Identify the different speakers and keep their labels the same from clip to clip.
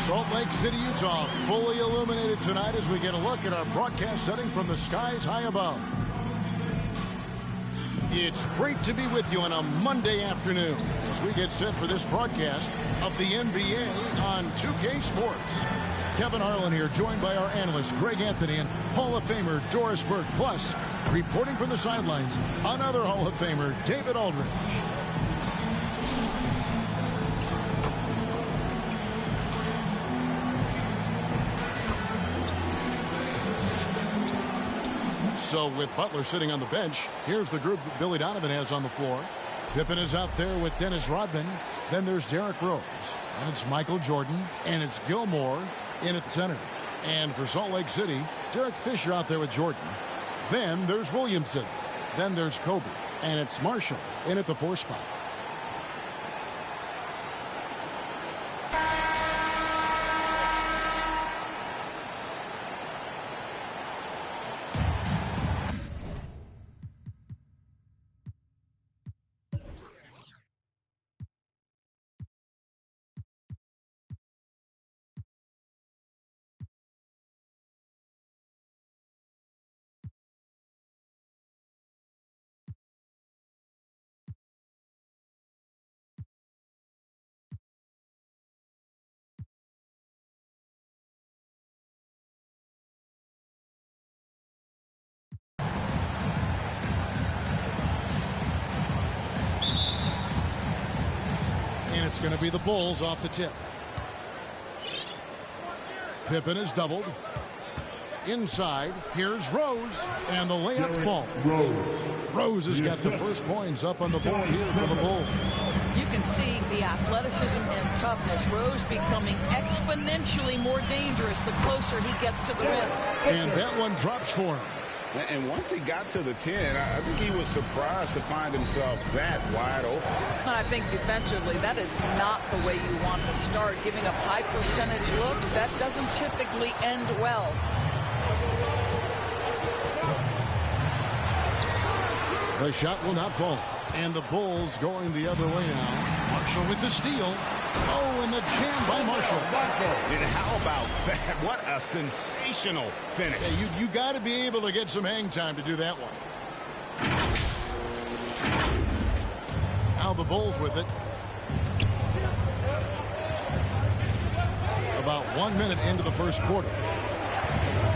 Speaker 1: Salt Lake City, Utah, fully illuminated tonight as we get a look at our broadcast setting from the skies high above. It's great to be with you on a Monday afternoon as we get set for this broadcast of the NBA on 2K Sports. Kevin Harlan here, joined by our analyst Greg Anthony and Hall of Famer Doris Burke. Plus, reporting from the sidelines, another Hall of Famer, David Aldridge. So with Butler sitting on the bench, here's the group that Billy Donovan has on the floor. Pippen is out there with Dennis Rodman. Then there's Derrick Rose. And it's Michael Jordan. And it's Gilmore in at center. And for Salt Lake City, Derek Fisher out there with Jordan. Then there's Williamson. Then there's Kobe. And it's Marshall in at the 4 spot. It's going to be the Bulls off the tip. Pippen is doubled. Inside, here's Rose, and the layup falls. Rose has got the first points up on the board here for the Bulls.
Speaker 2: You can see the athleticism and toughness. Rose becoming exponentially more dangerous the closer he gets to the rim.
Speaker 1: And that one drops for him.
Speaker 3: And once he got to the 10, I think he was surprised to find himself that wide open.
Speaker 2: I think defensively, that is not the way you want to start. Giving up high percentage looks, that doesn't typically end well.
Speaker 1: The shot will not fall. And the Bulls going the other way now. Marshall with the steal. Oh, and the jam by Marshall.
Speaker 3: And how about that? What a sensational finish.
Speaker 1: Yeah, you got to be able to get some hang time to do that one. Now the Bulls with it. About 1 minute into the first quarter.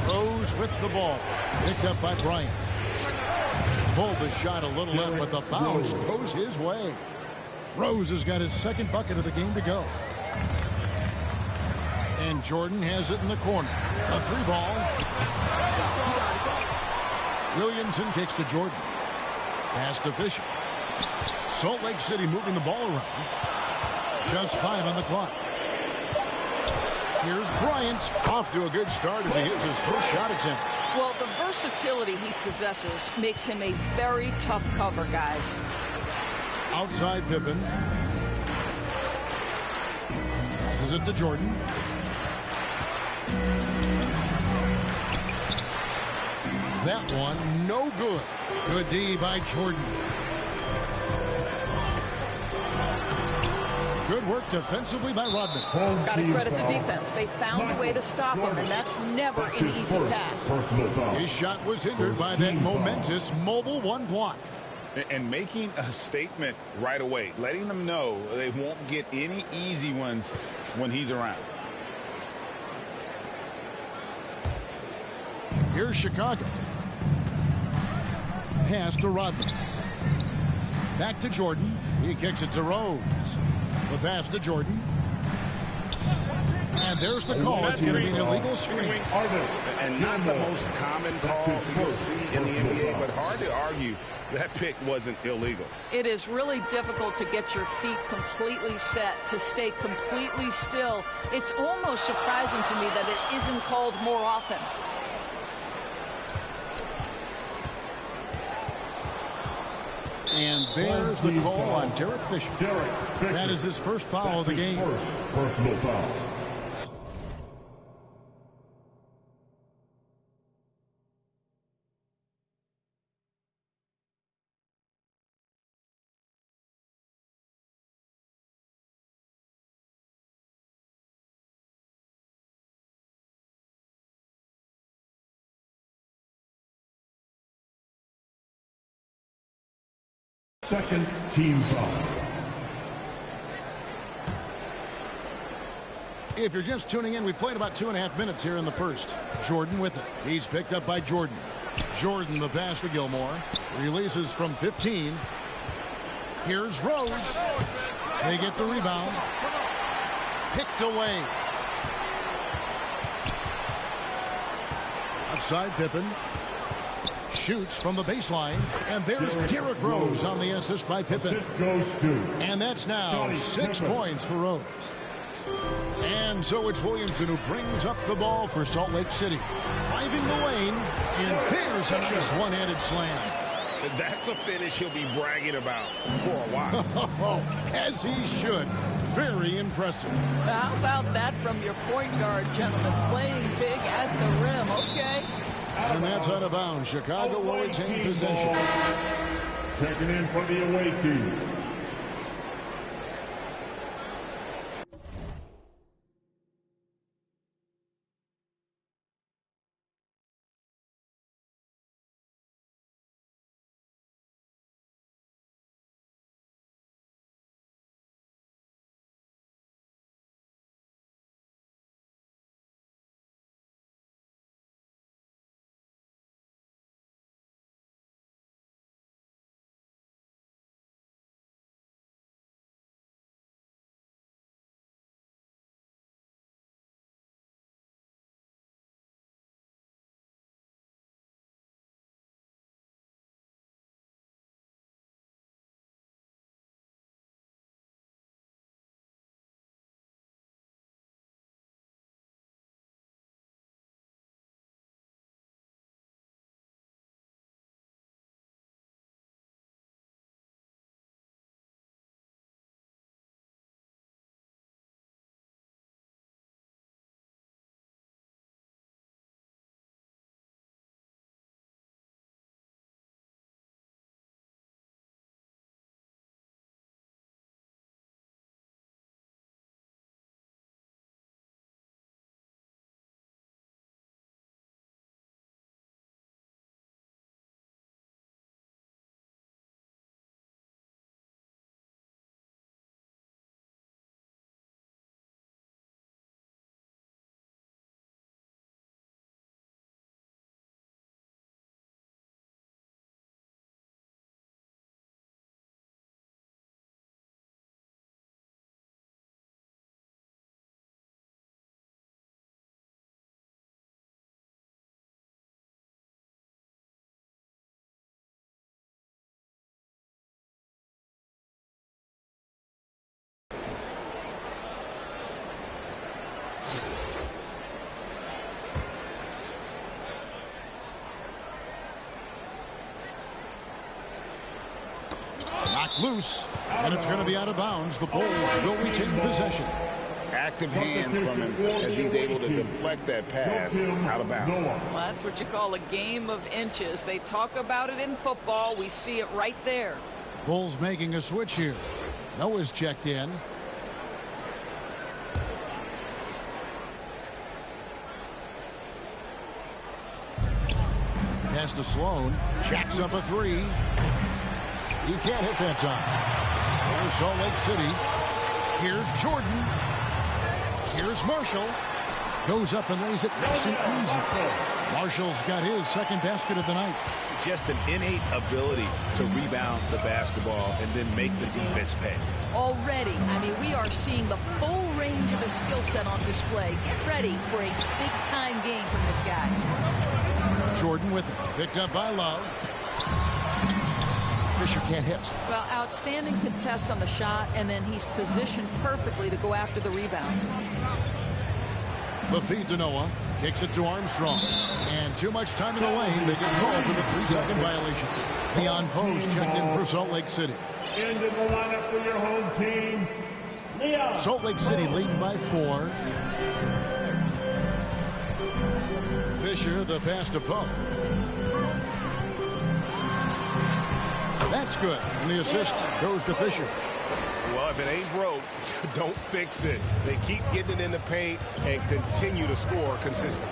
Speaker 1: Rose with the ball. Picked up by Bryant. Pulled the shot a little left, but the bounce goes his way. Rose has got his second bucket of the game to go. And Jordan has it in the corner. A 3 ball. Williamson kicks to Jordan. Pass to Fisher. Salt Lake City moving the ball around. Just 5 on the clock. Here's Bryant. Off to a good start as he hits his first shot attempt.
Speaker 2: Well, the versatility he possesses makes him a very tough cover, guys.
Speaker 1: Outside Pippen. Passes it to Jordan. That one, no good. Good D by Jordan. Good work defensively by Rodman.
Speaker 2: Got to credit the defense. They found a way to stop him, and that's never an easy task.
Speaker 1: His shot was hindered by that momentous mobile 1 block.
Speaker 3: And making a statement right away, letting them know they won't get any easy ones when he's around.
Speaker 1: Here's Chicago. Pass to Rodman. Back to Jordan. He kicks it to Rose. The pass to Jordan. And there's the call. It's going to be an illegal screen.
Speaker 3: And not the most common call you'll see in the NBA, but hard to argue that pick wasn't illegal.
Speaker 2: It is really difficult to get your feet completely set, to stay completely still. It's almost surprising to me that it isn't called more often.
Speaker 1: And there's the call on Derek Fisher. That is his first foul of the game.
Speaker 4: Personal foul. Second team foul.
Speaker 1: If you're just tuning in, we've played about 2.5 minutes here in the first. Jordan with it. He's picked up by Jordan. Jordan, the pass to Gilmore. Releases from 15. Here's Rose. They get the rebound. Picked away. Outside Pippen. Shoots from the baseline. And there's Derrick Rose on the assist by Pippen. And that's now 6 points for Rose. And so it's Williamson who brings up the ball for Salt Lake City. Driving the lane, and there's a nice one-handed slam.
Speaker 3: That's a finish he'll be bragging about for a while.
Speaker 1: As he should. Very impressive.
Speaker 2: How about that from your point guard, gentlemen? Playing big at the rim, okay?
Speaker 1: And that's out of bounds. Chicago will retain possession.
Speaker 4: Checking in for the away team.
Speaker 1: Knocked loose, and it's going to be out of bounds. The Bulls will retain possession.
Speaker 3: Active hands from him as he's able to deflect that pass out of bounds.
Speaker 2: Well, that's what you call a game of inches. They talk about it in football. We see it right there.
Speaker 1: Bulls making a switch here. Noah's checked in. Pass to Sloan. Jacks up a three. He can't hit that time. There's Salt Lake City. Here's Jordan. Here's Marshall. Goes up and lays it nice and easy. Marshall's got his second basket of the night.
Speaker 3: Just an innate ability to rebound the basketball and then make the defense pay.
Speaker 2: Already, I mean, we are seeing the full range of his skill set on display. Get ready for a big-time game from this guy.
Speaker 1: Jordan with it. Picked up by Love. Fisher can't hit.
Speaker 2: Well, outstanding contest on the shot, and then he's positioned perfectly to go after the rebound.
Speaker 1: The feed to Noah. Kicks it to Armstrong. And too much time in the lane. They get called for the 3-second violation. Leon Post checked in for Salt Lake City.
Speaker 4: Into the lineup for your home team, Leon.
Speaker 1: Salt Lake City leading by 4. Fisher, the pass to Poe. That's good. And the assist goes to Fisher.
Speaker 3: Well, if it ain't broke, don't fix it. They keep getting it in the paint and continue to score consistently.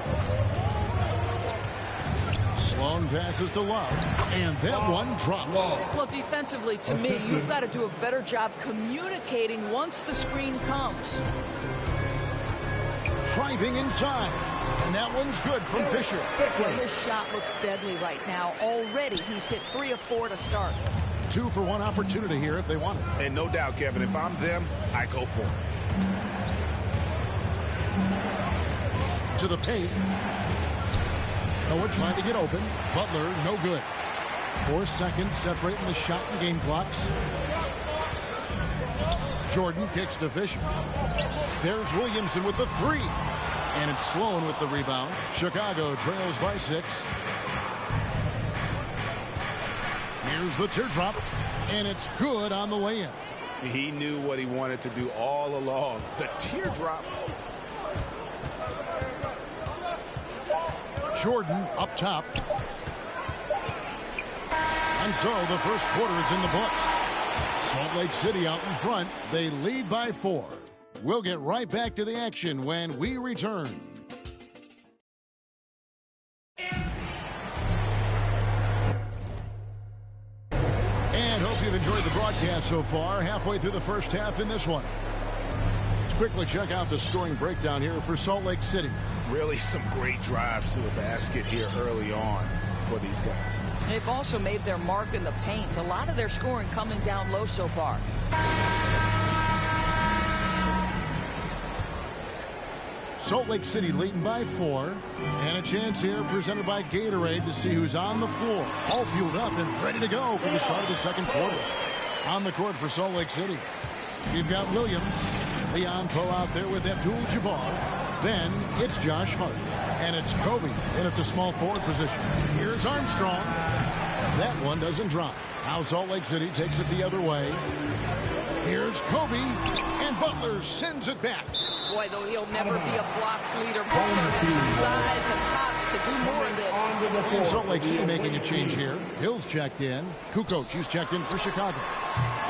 Speaker 1: Sloan passes to Love, and that one drops.
Speaker 2: Well, defensively, to me, you've got to do a better job communicating once the screen comes.
Speaker 1: Driving inside, and that one's good from Fisher.
Speaker 2: His shot looks deadly right now. Already, he's hit 3 of 4 to start.
Speaker 1: 2 for 1 opportunity here if they want it.
Speaker 3: And no doubt, Kevin, if I'm them, I go for it.
Speaker 1: To the paint. Noah trying to get open. Butler, no good. 4 seconds separating the shot and game clocks. Jordan kicks to Fisher. There's Williamson with the 3. And it's Sloan with the rebound. Chicago trails by 6. Here's the teardrop. And it's good on the way in.
Speaker 3: He knew what he wanted to do all along. The teardrop.
Speaker 1: Jordan up top. And so the first quarter is in the books. Salt Lake City out in front. They lead by 4. We'll get right back to the action when we return. And hope you've enjoyed the broadcast so far. Halfway through the first half in this one. Let's quickly check out the scoring breakdown here for Salt Lake City.
Speaker 3: Really some great drives to the basket here early on for these guys.
Speaker 2: They've also made their mark in the paint. A lot of their scoring coming down low so far.
Speaker 1: Salt Lake City leading by 4. And a chance here presented by Gatorade to see who's on the floor. All fueled up and ready to go for the start of the second quarter. On the court for Salt Lake City, you've got Williams. Leon Poe out there with Abdul-Jabbar. Then it's Josh Hart. And it's Kobe in at the small forward position. Here's Armstrong. That one doesn't drop. Now Salt Lake City takes it the other way. Here's Kobe. And Butler sends it back.
Speaker 2: Boy, though, he'll never be a blocks leader. Butler has the size and hops to do more of this.
Speaker 1: And Salt Lake City making a change here. Hill's checked in. Kukoc, he's checked in for Chicago.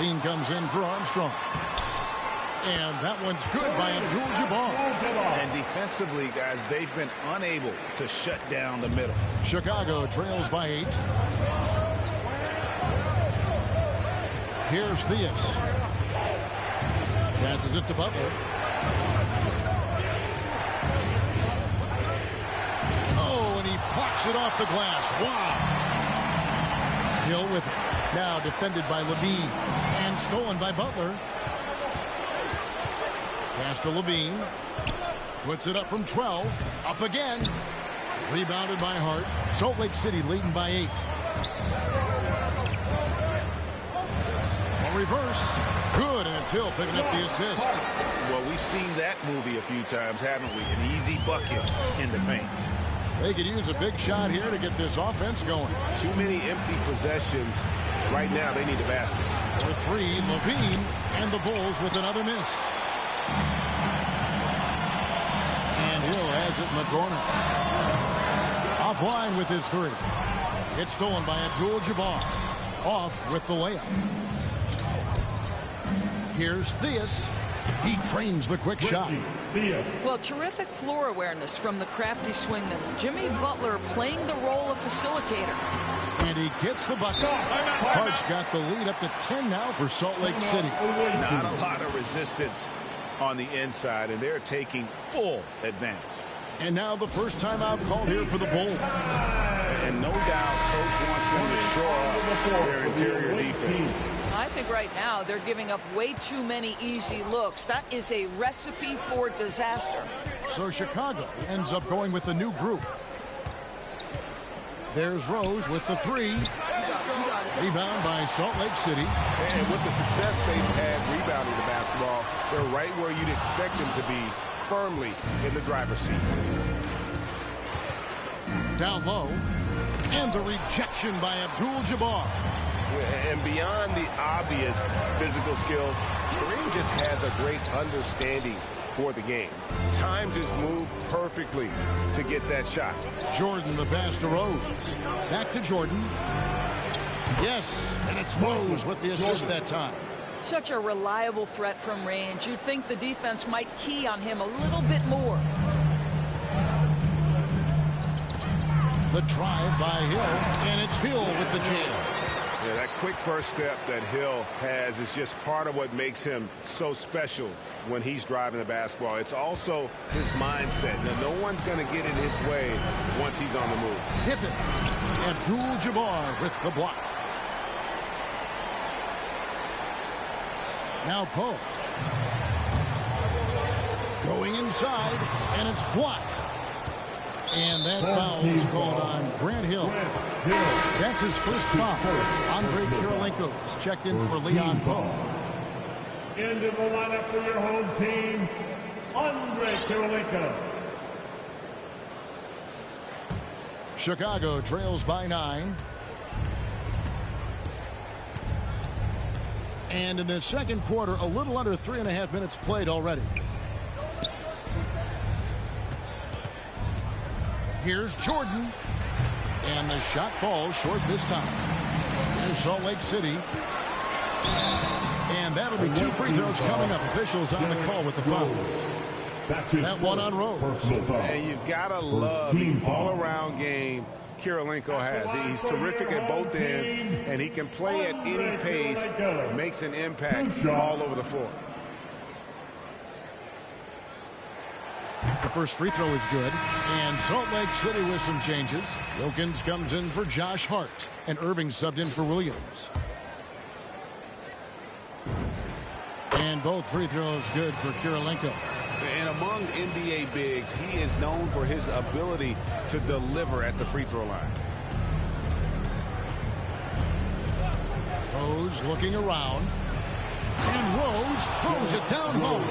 Speaker 1: Lean comes in for Armstrong. And that one's good by Abdul-Jabbar.
Speaker 3: And defensively, guys, they've been unable to shut down the middle.
Speaker 1: Chicago trails by 8. Here's Theus. Passes it to Butler. Oh, and he parks it off the glass. Wow. Hill with it. Now defended by Levine. And stolen by Butler. Pass to Levine. Puts it up from 12. Up again. Rebounded by Hart. Salt Lake City leading by 8. A reverse. Good, and it's Hill picking up the assist.
Speaker 3: Well, we've seen that movie a few times, haven't we? An easy bucket in the paint.
Speaker 1: They could use a big shot here to get this offense going.
Speaker 3: Too many empty possessions. Right now, they need a basket.
Speaker 1: For 3, Levine, and the Bulls with another miss. And Hill has it in the corner. Offline with his 3. It's stolen by Abdul-Jabbar. Off with the layup. Here's Theus. He trains the quick shot.
Speaker 2: Well, terrific floor awareness from the crafty swingman. Jimmy Butler playing the role of facilitator.
Speaker 1: And he gets the bucket. Hart's got the lead up to 10 now for Salt Lake City.
Speaker 3: Not a lot of resistance on the inside, and they're taking full advantage.
Speaker 1: And now the first timeout called here for the Bulls.
Speaker 3: And no doubt, Coach wants them to shore up their interior defense.
Speaker 2: I think right now they're giving up way too many easy looks. That is a recipe for disaster.
Speaker 1: So Chicago ends up going with a new group. There's Rose with the 3. Rebound by Salt Lake City.
Speaker 3: And with the success they've had rebounding the basketball, they're right where you'd expect them to be, firmly in the driver's seat.
Speaker 1: Down low. And the rejection by Abdul-Jabbar.
Speaker 3: And beyond the obvious physical skills, Kareem just has a great understanding for the game. Times his move perfectly to get that shot.
Speaker 1: Jordan, the pass to Rose. Back to Jordan. Yes, and it's Rose with the assist that time.
Speaker 2: Such a reliable threat from range. You'd think the defense might key on him a little bit more.
Speaker 1: The The drive by Hill, and it's Hill with the jam.
Speaker 3: Yeah, that quick first step that Hill has is just part of what makes him so special when he's driving the basketball. It's also his mindset. Now, no one's going to get in his way once he's on the move.
Speaker 1: Pippen. Abdul-Jabbar with the block. Now Poe. Going inside, and it's blocked. And that foul is called on Grant Hill. That's his first foul. Andre Kirilenko is checked in for Leon Poe.
Speaker 4: Into the lineup for your home team, Andre Kirilenko.
Speaker 1: Chicago trails by 9. And in the second quarter, a little under 3.5 minutes played already. Here's Jordan. And the shot falls short this time. Here's Salt Lake City. And that'll be 2 free throws coming up. Officials on the call with the foul. That one on Rose.
Speaker 3: And you've got to love the all-around game Kirilenko has. He's terrific at both ends, and he can play at any pace, makes an impact all over the floor.
Speaker 1: The first free throw is good. And Salt Lake City with some changes. Wilkins comes in for Josh Hart. And Irving subbed in for Williams. And both free throws good for Kirilenko.
Speaker 3: And among NBA bigs, he is known for his ability to deliver at the free throw line.
Speaker 1: Rose looking around. And Rose throws it down home.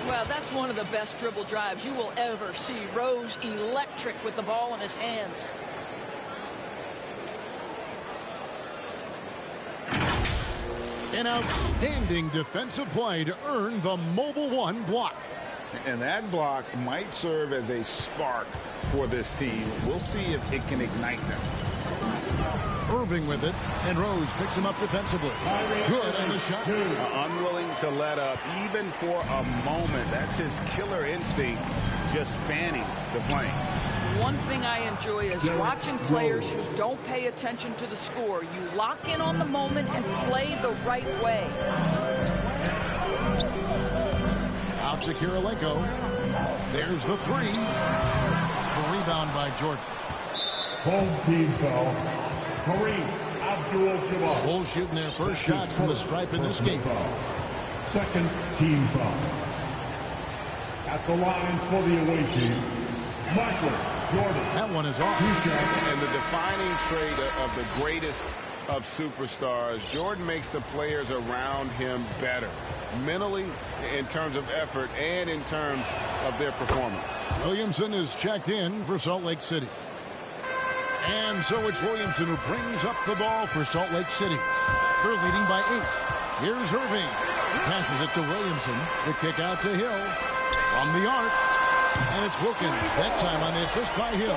Speaker 2: Well, that's one of the best dribble drives you will ever see. Rose electric with the ball in his hands.
Speaker 1: An outstanding defensive play to earn the Mobile One block.
Speaker 5: And that block might serve as a spark for this team. We'll see if it can ignite them.
Speaker 1: Irving with it, and Rose picks him up defensively. Good on the shot.
Speaker 3: Unwilling to let up, even for a moment. That's his killer instinct, just spanning the flame.
Speaker 2: One thing I enjoy is watching players who don't pay attention to the score. You lock in on the moment and play the right way.
Speaker 1: Out to Kirilenko. There's the three. The rebound by Jordan.
Speaker 4: Home team foul. Kareem Abdul-Jabbar.
Speaker 1: Bulls shooting their first shots from the stripe in this game.
Speaker 4: Second team foul. At the line for the away team, Michael Jordan.
Speaker 1: That one is off.
Speaker 3: And the defining trait of the greatest of superstars, Jordan makes the players around him better. Mentally, in terms of effort, and in terms of their performance.
Speaker 1: Williamson is checked in for Salt Lake City. And so it's Williamson who brings up the ball for Salt Lake City. They're leading by 8. Here's Irving. Passes it to Williamson. The kick out to Hill. From the arc. And it's Wilkins. That time on the assist by Hill.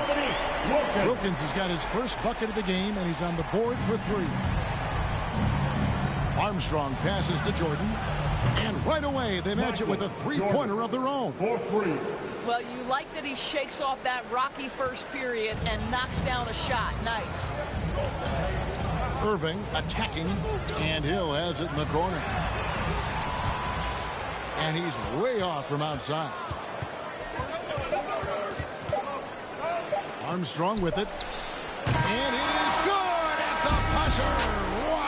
Speaker 1: Wilkins has got his first bucket of the game, and he's on the board for 3. Armstrong passes to Jordan. And right away, they match it with a three-pointer of their own.
Speaker 2: Well, you like that he shakes off that rocky first period and knocks down a shot. Nice.
Speaker 1: Irving attacking, and Hill has it in the corner. And he's way off from outside. Armstrong with it. And it is good at the buzzer. Wow.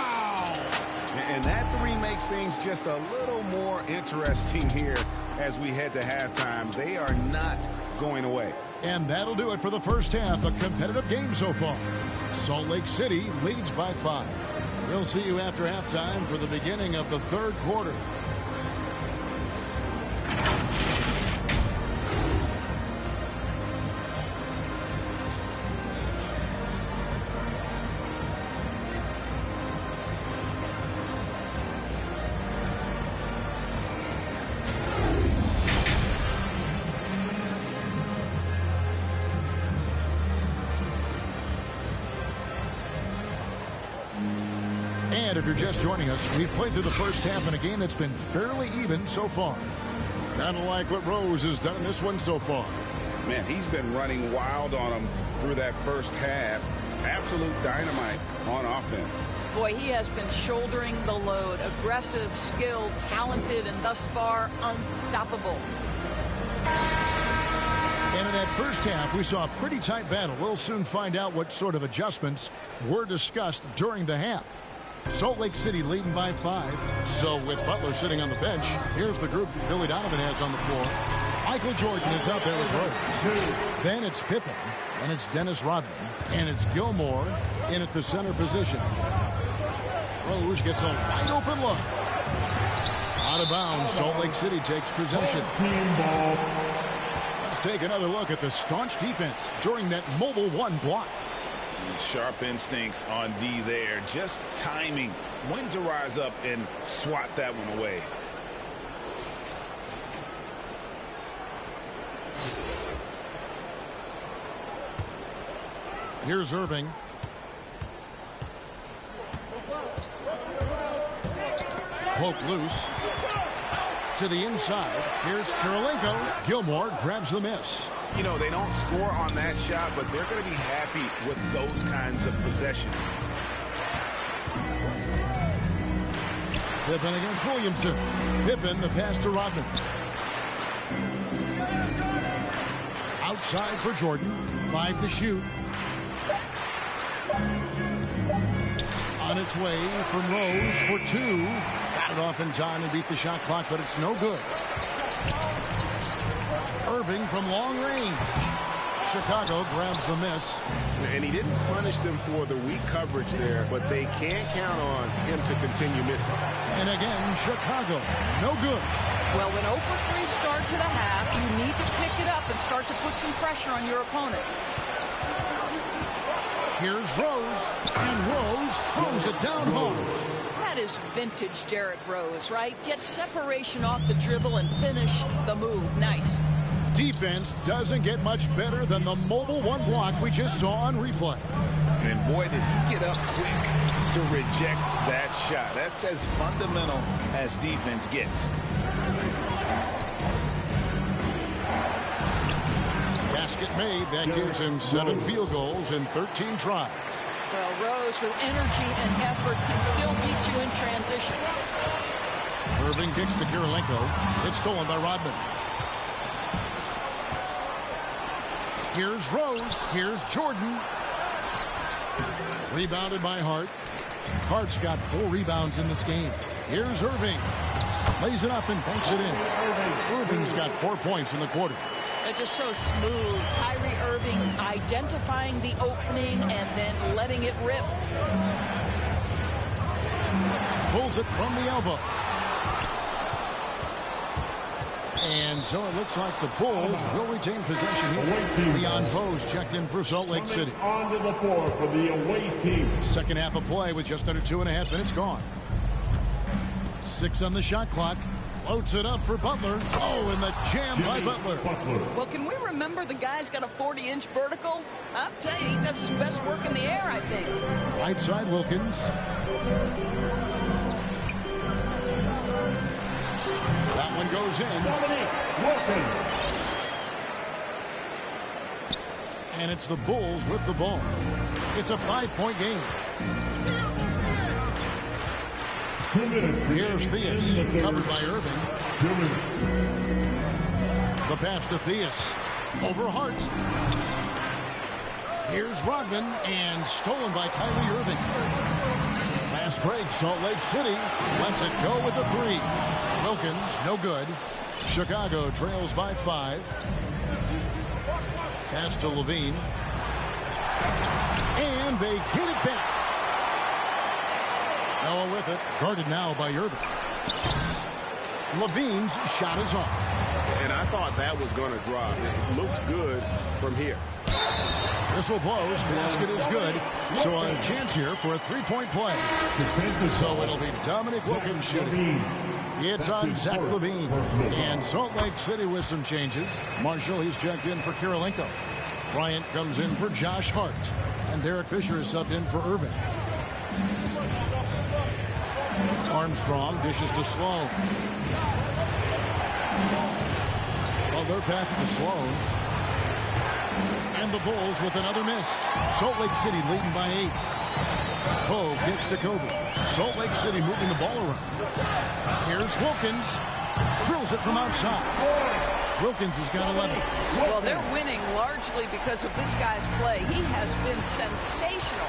Speaker 3: And that three makes things just a little more interesting here as we head to halftime. They are not going away.
Speaker 1: And that'll do it for the first half. A competitive game so far. Salt Lake City leads by 5. We'll see you after halftime for the beginning of the third quarter. And if you're just joining us, we've played through the first half in a game that's been fairly even so far. Kind of like what Rose has done in this one so far.
Speaker 5: Man, he's been running wild on him through that first half. Absolute dynamite on offense.
Speaker 2: Boy, he has been shouldering the load. Aggressive, skilled, talented, and thus far unstoppable.
Speaker 1: And in that first half, we saw a pretty tight battle. We'll soon find out what sort of adjustments were discussed during the half. Salt Lake City leading by 5. So with Butler sitting on the bench, here's the group Billy Donovan has on the floor. Michael Jordan is out there with Rose. Then it's Pippen, and it's Dennis Rodman, and it's Gilmore in at the center position. Rose gets a wide open look. Out of bounds, Salt Lake City takes possession. Let's take another look at the staunch defense during that mobile 1 block.
Speaker 5: Sharp instincts on D there. Just timing when to rise up and swat that one away.
Speaker 1: Here's Irving. Poked loose. To the inside. Here's Kirilenko. Gilmore grabs the miss.
Speaker 3: You know, they don't score on that shot, but they're going to be happy with those kinds of possessions.
Speaker 1: Pippen against Williamson. Pippen, the pass to Rodman. Outside for Jordan. 5 to shoot. On its way from Rose for 2. Got it off in time and beat the shot clock, but it's no good. Irving from long range. Chicago grabs the miss.
Speaker 3: And he didn't punish them for the weak coverage there, but they can't count on him to continue missing.
Speaker 1: And again, Chicago, no good.
Speaker 2: Well, when 0 for 3 start to the half, you need to pick it up and start to put some pressure on your opponent.
Speaker 1: Here's Rose, and Rose throws it down home.
Speaker 2: That is vintage Derrick Rose, right? Get separation off the dribble and finish the move. Nice.
Speaker 1: Defense doesn't get much better than the mobile 1 block we just saw on replay.
Speaker 5: And boy, did he get up quick to reject that shot. That's as fundamental as defense gets.
Speaker 1: Basket made. That gives him 7 field goals in 13 tries.
Speaker 2: Well, Rose with energy and effort can still beat you in transition.
Speaker 1: Irving kicks to Kirilenko. It's stolen by Rodman. Here's Rose. Here's Jordan. Rebounded by Hart. Hart's got 4 rebounds in this game. Here's Irving. Lays it up and banks it in. Irving's got 4 points in the quarter.
Speaker 2: They're just so smooth. Kyrie Irving identifying the opening and then letting it rip.
Speaker 1: Pulls it from the elbow. And so it looks like the Bulls will retain possession here. Leon Foes checked in for Salt Lake City.
Speaker 4: Onto the floor for the away team.
Speaker 1: Second half of play with just under 2.5 minutes gone. 6 on the shot clock. Floats it up for Butler. Oh, and the jam by Butler.
Speaker 2: Well, can we remember the guy's got a 40-inch vertical? I'll tell you, he does his best work in the air, I think.
Speaker 1: Right side Wilkins. That one goes in. And it's the Bulls with the ball. It's a 5-point game. Here's Theus, covered by Irving. The pass to Theus. Over Hart. Here's Rodman, and stolen by Kyrie Irving. Last break, Salt Lake City lets it go with a 3. Wilkins, no good. Chicago trails by 5. Pass to Levine. And they get it back. Noah with it. Guarded now by Irving. Levine's shot is off.
Speaker 3: And I thought that was going to drop. It looked good from here.
Speaker 1: Whistle blows. Basket is good. So a chance here for a 3-point play. So it'll be Dominic Wilkins shooting. It's on Zach Levine. And Salt Lake City with some changes. Marshall, he's checked in for Kirilenko. Bryant comes in for Josh Hart. And Derek Fisher is subbed in for Irving. Armstrong dishes to Sloan. Well, their pass to Sloan. And the Bulls with another miss. Salt Lake City leading by 8. Poe kicks to Kobe. Salt Lake City moving the ball around. Here's Wilkins. Drills it from outside. Wilkins has got 11.
Speaker 2: Well, they're winning largely because of this guy's play. He has been sensational.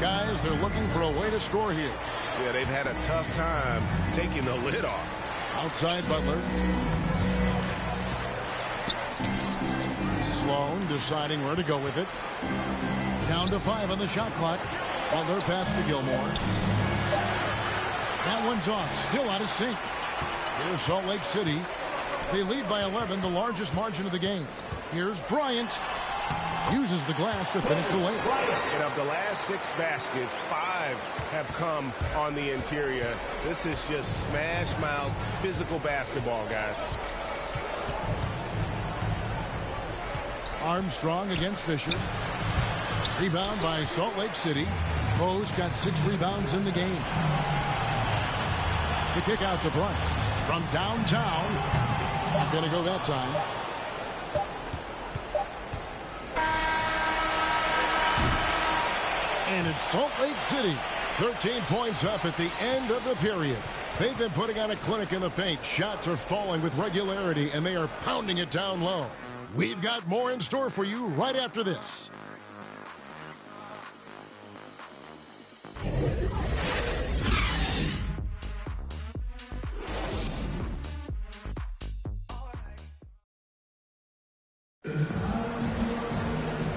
Speaker 1: Guys, they're looking for a way to score here.
Speaker 3: Yeah, they've had a tough time taking the lid off.
Speaker 1: Outside Butler. Sloan deciding where to go with it. Down to 5 on the shot clock. Butler pass to Gilmore. That one's off. Still out of sync. Here's Salt Lake City. They lead by 11, the largest margin of the game. Here's Bryant. Uses the glass to finish the layup.
Speaker 3: And of the last 6 baskets, 5 have come on the interior. This is just smash mouth physical basketball, guys.
Speaker 1: Armstrong against Fisher. Rebound by Salt Lake City. Poe's got 6 rebounds in the game. The kick out to Bryant. From downtown. Not going to go that time. And it's Salt Lake City. 13 points up at the end of the period. They've been putting on a clinic in the paint. Shots are falling with regularity, and they are pounding it down low. We've got more in store for you right after this.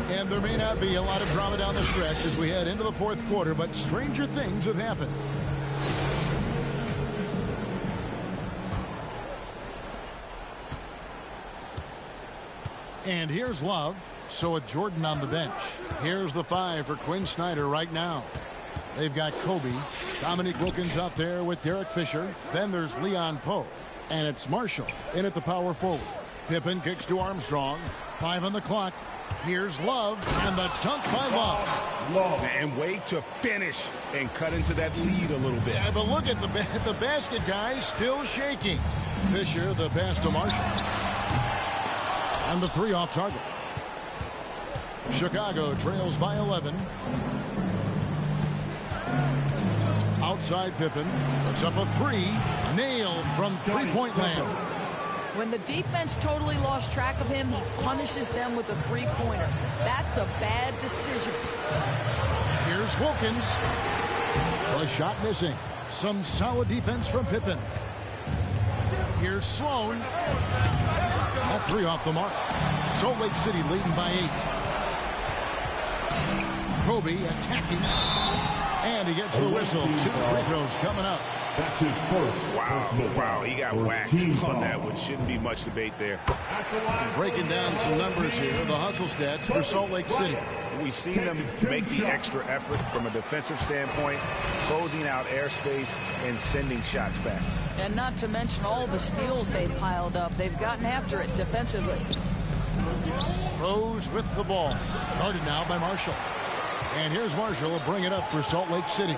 Speaker 1: And there may not be a lot of drama down the stretch as we head into the fourth quarter, but stranger things have happened. And here's Love. So with Jordan on the bench, here's the 5 for Quinn Snyder right now. They've got Kobe. Dominique Wilkins out there with Derek Fisher. Then there's Leon Poe. And it's Marshall in at the power forward. Pippen kicks to Armstrong. 5 on the clock. Here's Love, and the dunk by Love.
Speaker 3: And wait to finish and cut into that lead a little bit.
Speaker 1: Yeah, but look at the basket, guys, still shaking. Fisher, the pass to Marshall. And the 3 off target. Chicago trails by 11. Outside Pippen. Puts up a 3. Nailed from three-point land.
Speaker 2: When the defense totally lost track of him, he punishes them with a three-pointer. That's a bad decision.
Speaker 1: Here's Wilkins. The shot missing. Some solid defense from Pippen. Here's Sloan. That 3 off the mark. Salt Lake City leading by 8. Kobe attacking. And he gets the whistle. 2 free throws coming up.
Speaker 4: That's his first.
Speaker 3: Wow, he got whacked on that, which shouldn't be much debate there.
Speaker 1: Breaking down some numbers here, the hustle stats for Salt Lake City.
Speaker 5: We've seen them make the extra effort from a defensive standpoint, closing out airspace and sending shots back.
Speaker 2: And not to mention all the steals they've piled up. They've gotten after it defensively.
Speaker 1: Rose with the ball. Guarded now by Marshall. And here's Marshall will bring it up for Salt Lake City.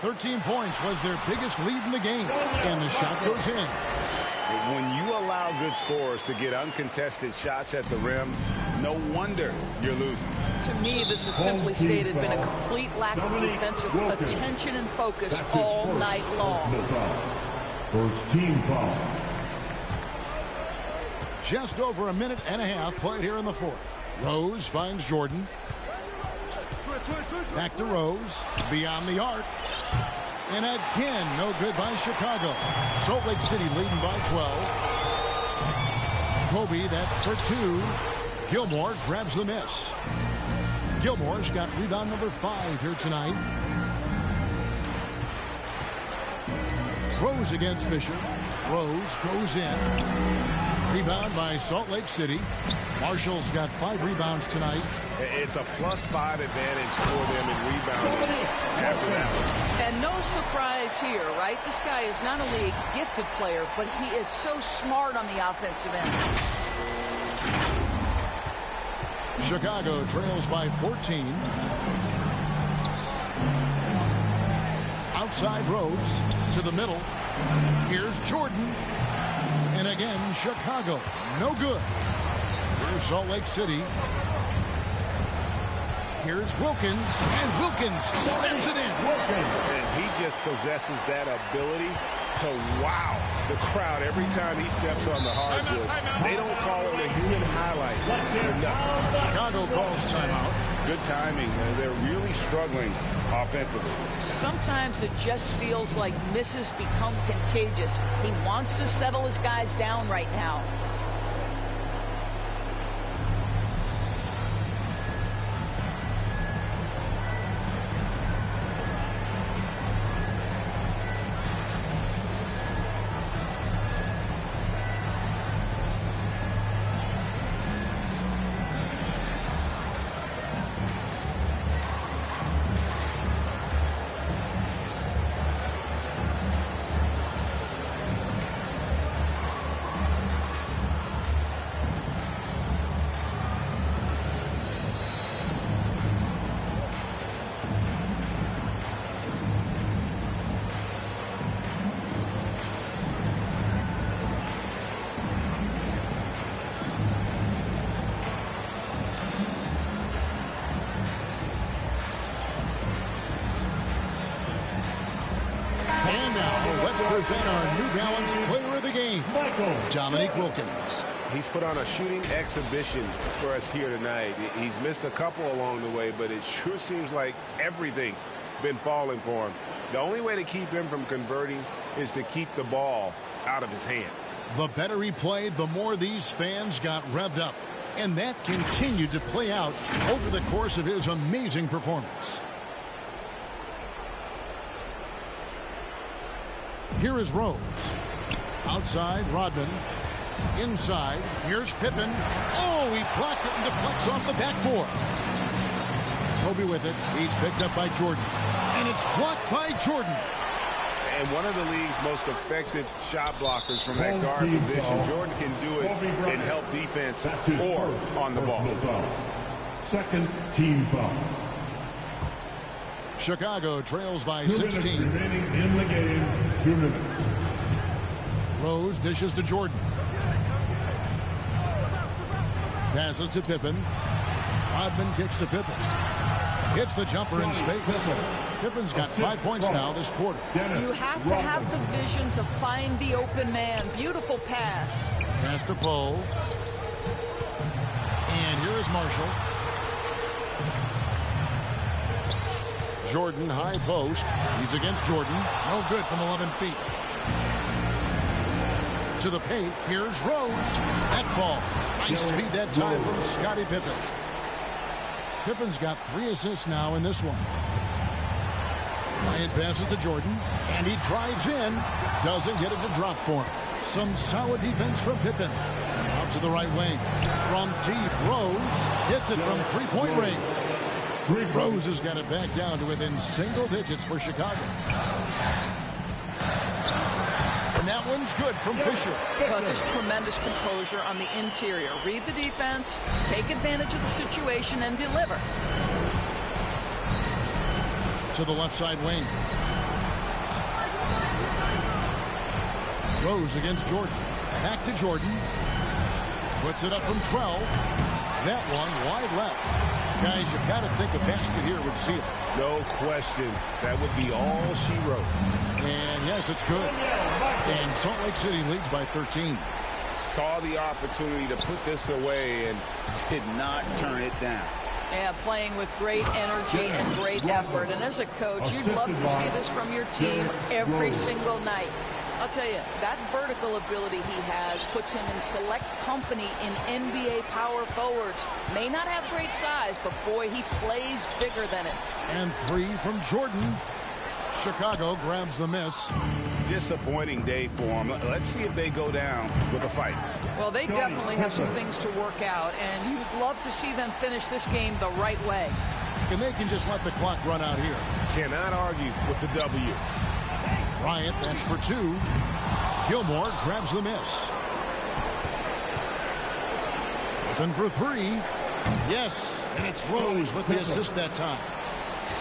Speaker 1: 13 points was their biggest lead in the game. And the shot goes in.
Speaker 3: When you allow good scorers to get uncontested shots at the rim, no wonder you're losing.
Speaker 2: To me, this is simply stated been a complete lack of defensive attention and focus all night long.
Speaker 4: First team foul.
Speaker 1: Just over a minute and a half played here in the fourth. Rose finds Jordan. Back to Rose. Beyond the arc. And again, no good by Chicago. Salt Lake City leading by 12. Kobe, that's for 2. Gilmore grabs the miss. Gilmore's got rebound number 5 here tonight. Rose against Fisher. Rose goes in. Rebound by Salt Lake City. Marshall's got 5 rebounds tonight.
Speaker 3: It's a +5 advantage for them in rebounding after that one.
Speaker 2: And no surprise here, right? This guy is not only a gifted player, but he is so smart on the offensive end.
Speaker 1: Chicago trails by 14. Outside Rose to the middle. Here's Jordan. And again, Chicago. No good. Here's Salt Lake City. Here's Wilkins, and Wilkins slams it in.
Speaker 3: And he just possesses that ability to wow the crowd every time he steps on the hardwood. They don't call him the human highlight for nothing.
Speaker 1: Chicago calls timeout.
Speaker 3: Good timing. They're really struggling offensively.
Speaker 2: Sometimes it just feels like misses become contagious. He wants to settle his guys down right now.
Speaker 1: Present our New Balance Player of the Game, Dominique Wilkins.
Speaker 3: He's put on a shooting exhibition for us here tonight. He's missed a couple along the way, but it sure seems like everything's been falling for him. The only way to keep him from converting is to keep the ball out of his hands.
Speaker 1: The better he played, the more these fans got revved up. And that continued to play out over the course of his amazing performance. Here is Rose. Outside, Rodman. Inside, here's Pippen. Oh, he blocked it and deflects off the backboard. Kobe with it. He's picked up by Jordan. And it's blocked by Jordan.
Speaker 3: And one of the league's most effective shot blockers from that guard position. Jordan can do it and help defense or on the ball.
Speaker 4: Second team foul.
Speaker 1: Chicago trails by
Speaker 4: 2
Speaker 1: 16.
Speaker 4: minutes remaining in the game. 2 minutes.
Speaker 1: Rose dishes to Jordan. Passes to Pippen. Rodman kicks to Pippen. Hits the jumper in space. Pippen's got 5 points now this quarter.
Speaker 2: You have to have the vision to find the open man. Beautiful pass.
Speaker 1: Pass to Poe. And here is Marshall. Jordan, high post. He's against Jordan. No good from 11 feet. To the paint. Here's Rose. That falls. Nice feed that time from Scottie Pippen. Pippen's got 3 assists now in this one. Bryant passes to Jordan. And he drives in. Doesn't get it to drop for him. Some solid defense from Pippen. Out to the right wing. From deep, Rose hits it from three-point range. Rose has got it back down to within single digits for Chicago. And that one's good from Fisher.
Speaker 2: Well, just tremendous composure on the interior. Read the defense, take advantage of the situation, and deliver.
Speaker 1: To the left side wing. Rose against Jordan. Back to Jordan. Puts it up from 12. That one wide left. Guys, you've got to think a basket here would seal it.
Speaker 3: No question. That would be all she wrote.
Speaker 1: And yes, it's good. And Salt Lake City leads by 13.
Speaker 5: Saw the opportunity to put this away and did not turn it down.
Speaker 2: Yeah, playing with great energy and great effort. And as a coach, you'd love to see this from your team every single night. I'll tell you, that vertical ability he has puts him in select company in NBA power forwards. May not have great size, but boy, he plays bigger than it.
Speaker 1: And 3 from Jordan. Chicago grabs the miss.
Speaker 3: Disappointing day for them. Let's see if they go down with a fight.
Speaker 2: Well, they definitely have some things to work out, and you'd love to see them finish this game the right way.
Speaker 1: And they can just let the clock run out here.
Speaker 3: Cannot argue with the W.
Speaker 1: Bryant, that's for 2. Gilmore grabs the miss. Open for 3. Yes, and it's Rose with the assist that time.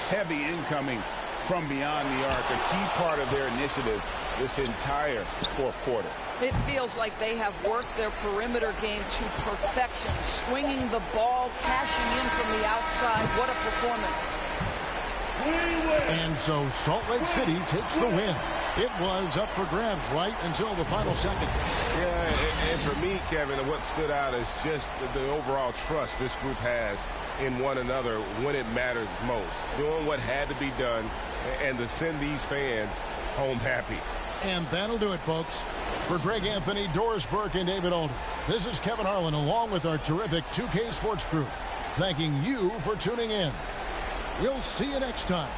Speaker 5: Heavy incoming from beyond the arc, a key part of their initiative this entire fourth quarter.
Speaker 2: It feels like they have worked their perimeter game to perfection, swinging the ball, cashing in from the outside. What a performance.
Speaker 1: And so Salt Lake City takes the win. It was up for grabs right until the final seconds.
Speaker 3: Yeah, and for me, Kevin, what stood out is just the overall trust this group has in one another when it matters most. Doing what had to be done and to send these fans home happy.
Speaker 1: And that'll do it, folks. For Greg Anthony, Doris Burke, and David Alder, this is Kevin Harlan along with our terrific 2K Sports crew, thanking you for tuning in. We'll see you next time.